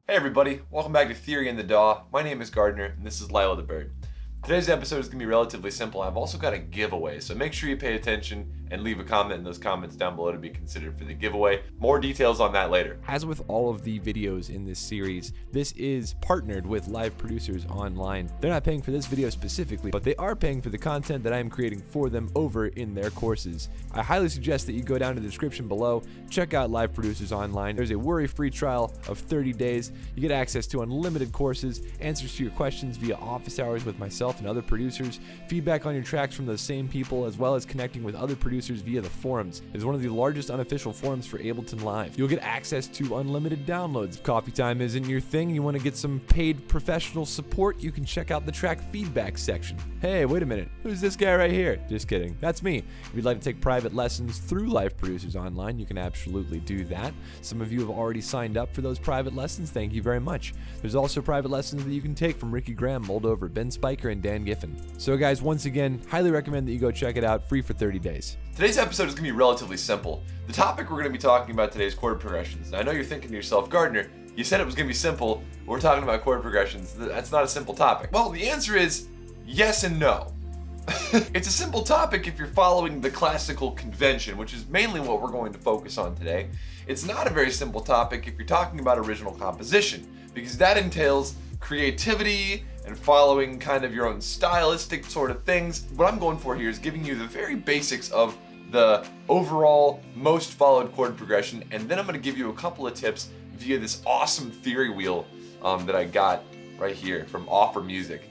Hey everybody, welcome back to Theory in the DAW. My name is Gardner, and this is Lila the Bird. Today's episode is going to be relatively simple. I've also got a giveaway, so make sure you pay attention and leave a comment in those comments down below to be considered for the giveaway. More details on that later. As with all of the videos in this series, this is partnered with live producers online. They're not paying for this video specifically, but they are paying for the content that I am creating for them over in their courses. I highly suggest that you go down to the description below, check out live producers online. There's a worry-free trial of 30 days. You get access to unlimited courses, answers to your questions via office hours with myself and other producers, feedback on your tracks from those same people, as well as connecting with other producers via the forums. It is one of the largest unofficial forums for Ableton Live. You'll get access to unlimited downloads. If coffee time isn't your thing, you want to get some paid professional support, you can check out the track feedback section. Hey, wait a minute, who's this guy right here? Just kidding, that's me. If you'd like to take private lessons through live producers online, you can absolutely do that. Some of you have already signed up for those private lessons, thank you very much. There's also private lessons that you can take from Ricky Graham, Moldover, Ben Spiker, and Dan Giffen. So guys, once again, highly recommend that you go check it out, free for 30 days. Today's episode is going to be relatively simple. The topic we're going to be talking about today is chord progressions. Now, I know you're thinking to yourself, Gardner, you said it was going to be simple, but we're talking about chord progressions. That's not a simple topic. Well, the answer is yes and no. It's a simple topic if you're following the classical convention, which is mainly what we're going to focus on today. It's not a very simple topic if you're talking about original composition, because that entails creativity and following kind of your own stylistic sort of things. What I'm going for here is giving you the very basics of the overall most followed chord progression, and then I'm going to give you a couple of tips via this awesome theory wheel that I got right here from Offer Music.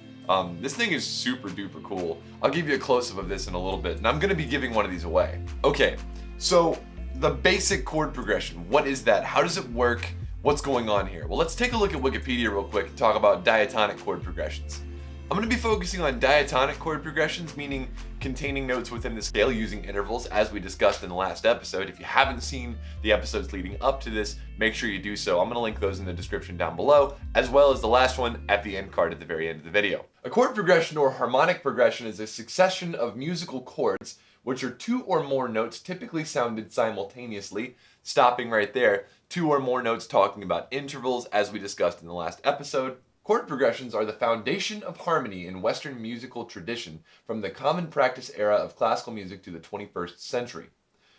This thing is super duper cool. I'll give you a close-up of this in a little bit, and I'm going to be giving one of these away. Okay, so the basic chord progression, what is that? How does it work? What's going on here? Well, let's take a look at Wikipedia real quick and talk about diatonic chord progressions. I'm going to be focusing on diatonic chord progressions, meaning containing notes within the scale using intervals, as we discussed in the last episode. If you haven't seen the episodes leading up to this, make sure you do so. I'm going to link those in the description down below, as well as the last one at the end card at the very end of the video. A chord progression or harmonic progression is a succession of musical chords, which are two or more notes typically sounded simultaneously, stopping right there, two or more notes talking about intervals, as we discussed in the last episode. Chord progressions are the foundation of harmony in Western musical tradition from the common practice era of classical music to the 21st century.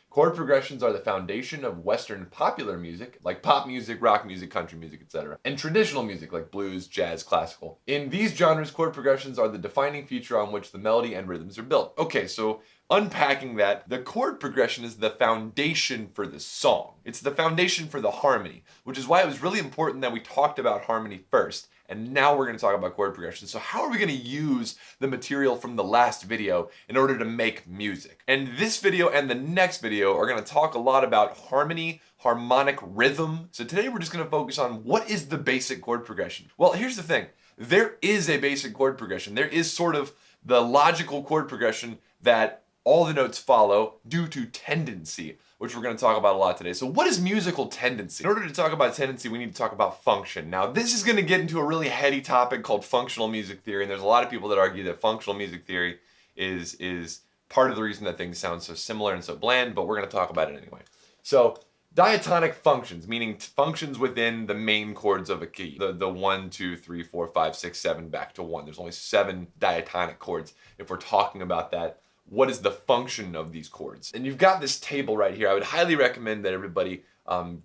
Chord progressions are the foundation of Western popular music, like pop music, rock music, country music, etc., and traditional music like blues, jazz, classical. In these genres, chord progressions are the defining feature on which the melody and rhythms are built. Okay, so unpacking that, the chord progression is the foundation for the song. It's the foundation for the harmony, which is why it was really important that we talked about harmony first. And now we're going to talk about chord progression. So how are we going to use the material from the last video in order to make music? And this video and the next video are going to talk a lot about harmony, harmonic rhythm. So today we're just going to focus on what is the basic chord progression. Well, here's the thing. There is a basic chord progression. There is sort of the logical chord progression that all the notes follow due to tendency, which we're going to talk about a lot today. So what is musical tendency? In order to talk about tendency, we need to talk about function. Now, this is going to get into a really heady topic called functional music theory, and there's a lot of people that argue that functional music theory is part of the reason that things sound so similar and so bland, but we're going to talk about it anyway. So diatonic functions, meaning functions within the main chords of a key. The 1, 2, 3, 4, 5, 6, 7 back to 1. There's only 7 diatonic chords if we're talking about that. What is the function of these chords? And you've got this table right here. I would highly recommend that everybody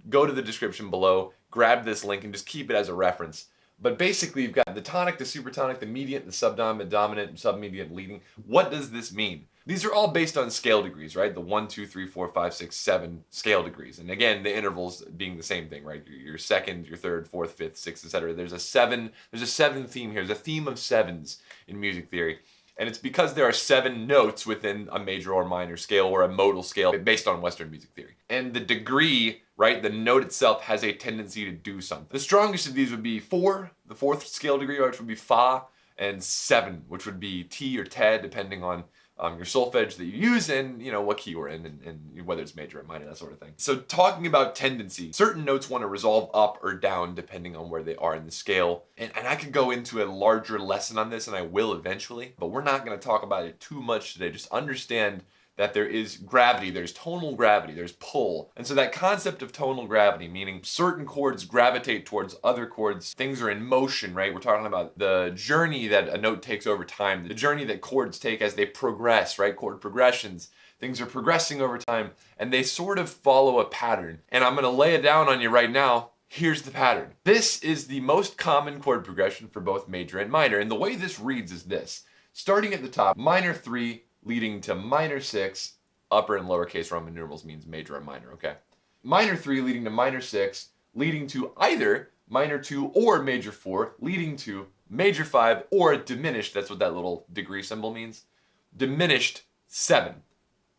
go to the description below, grab this link, and just keep it as a reference. But basically, you've got the tonic, the supertonic, the mediant, the subdominant, dominant, submediant, leading. What does this mean? These are all based on scale degrees, right? The 1, 2, 3, 4, 5, 6, 7 scale degrees. And again, the intervals being the same thing, right? Your second, your third, fourth, fifth, sixth, etc. There's a seven theme here. There's a theme of sevens in music theory. And it's because there are 7 notes within a major or minor scale or a modal scale based on Western music theory. And the degree, right, the note itself has a tendency to do something. The strongest of these would be 4, the 4th scale degree, which would be Fa, and 7, which would be T or Te, depending on your solfege that you use and what key we're in and whether it's major or minor, that sort of thing. So talking about tendency, certain notes want to resolve up or down depending on where they are in the scale. And I could go into a larger lesson on this, and I will eventually, but we're not going to talk about it too much today. Just understand that there is gravity, there's tonal gravity, there's pull. And so that concept of tonal gravity, meaning certain chords gravitate towards other chords, things are in motion, right? We're talking about the journey that a note takes over time, the journey that chords take as they progress, right? Chord progressions. Things are progressing over time, and they sort of follow a pattern. And I'm gonna lay it down on you right now. Here's the pattern. This is the most common chord progression for both major and minor, and the way this reads is this. Starting at the top, minor 3 leading to minor 6, upper and lowercase Roman numerals means major and minor, okay? Minor 3 leading to minor 6, leading to either minor 2 or major 4, leading to major 5 or diminished, that's what that little degree symbol means, diminished 7.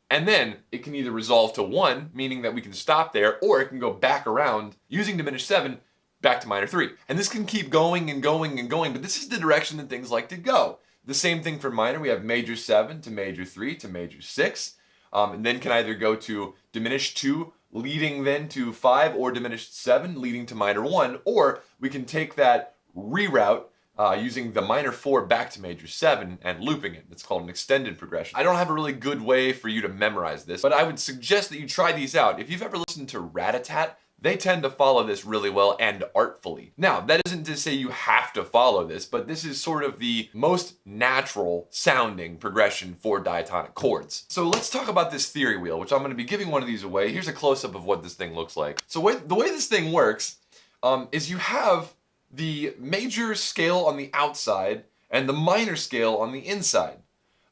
And then it can either resolve to 1, meaning that we can stop there, or it can go back around using diminished 7 back to minor 3. And this can keep going and going and going, but this is the direction that things like to go. The same thing for minor. We have major 7 to major 3 to major 6, and then can either go to diminished 2, leading then to 5, or diminished 7, leading to minor 1, or we can take that reroute using the minor 4 back to major 7 and looping it. It's called an extended progression. I don't have a really good way for you to memorize this, but I would suggest that you try these out. If you've ever listened to Ratatat, they tend to follow this really well and artfully. Now, that isn't to say you have to follow this, but this is sort of the most natural sounding progression for diatonic chords. So let's talk about this theory wheel, which I'm gonna be giving one of these away. Here's a close-up of what this thing looks like. So the way this thing works is you have the major scale on the outside and the minor scale on the inside.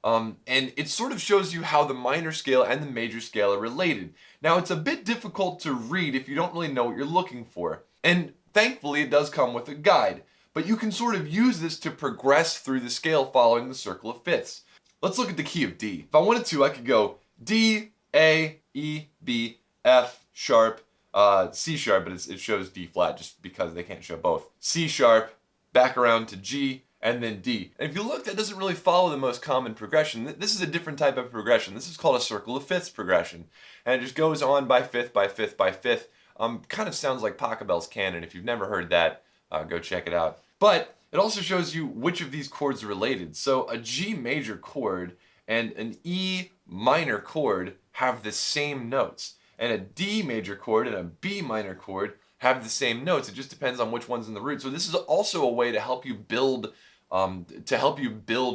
And it sort of shows you how the minor scale and the major scale are related. Now, it's a bit difficult to read if you don't really know what you're looking for. And thankfully, it does come with a guide. But you can sort of use this to progress through the scale following the circle of fifths. Let's look at the key of D. If I wanted to, I could go D, A, E, B, F, sharp, C sharp, but it shows D flat just because they can't show both. C sharp, back around to G, and then D. And if you look, that doesn't really follow the most common progression. This is a different type of progression. This is called a circle of fifths progression. And it just goes on by fifth, by fifth, by fifth. Kind of sounds like Pachelbel's canon. If you've never heard that, go check it out. But it also shows you which of these chords are related. So a G major chord and an E minor chord have the same notes. And a D major chord and a B minor chord have the same notes. It just depends on which one's in the root. So this is also a way to help you build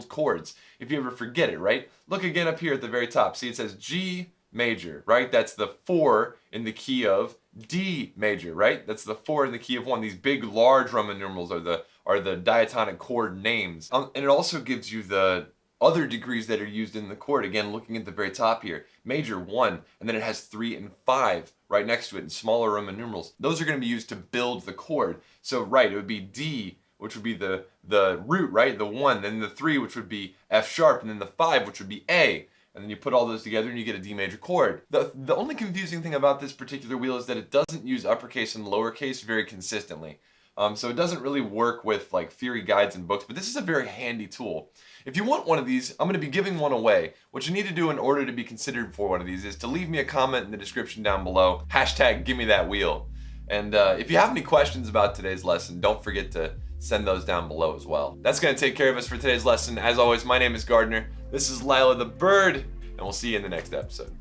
chords if you ever forget it, right? Look again up here at the very top. See, it says G major, right? That's the 4 in the key of D major, right? That's the 4 in the key of 1. These big, large Roman numerals are the diatonic chord names. And it also gives you the other degrees that are used in the chord. Again, looking at the very top here, major 1, and then it has 3 and 5 right next to it in smaller Roman numerals. Those are going to be used to build the chord. So, right, it would be D, which would be the root, right? The 1, then the 3, which would be F sharp, and then the 5, which would be A. And then you put all those together and you get a D major chord. The only confusing thing about this particular wheel is that it doesn't use uppercase and lowercase very consistently. So it doesn't really work with like theory guides and books, but this is a very handy tool. If you want one of these, I'm going to be giving one away. What you need to do in order to be considered for one of these is to leave me a comment in the description down below. # give me that wheel. And if you have any questions about today's lesson, don't forget to send those down below as well. That's going to take care of us for today's lesson. As always, my name is Gardner. This is Lila the Bird, and we'll see you in the next episode.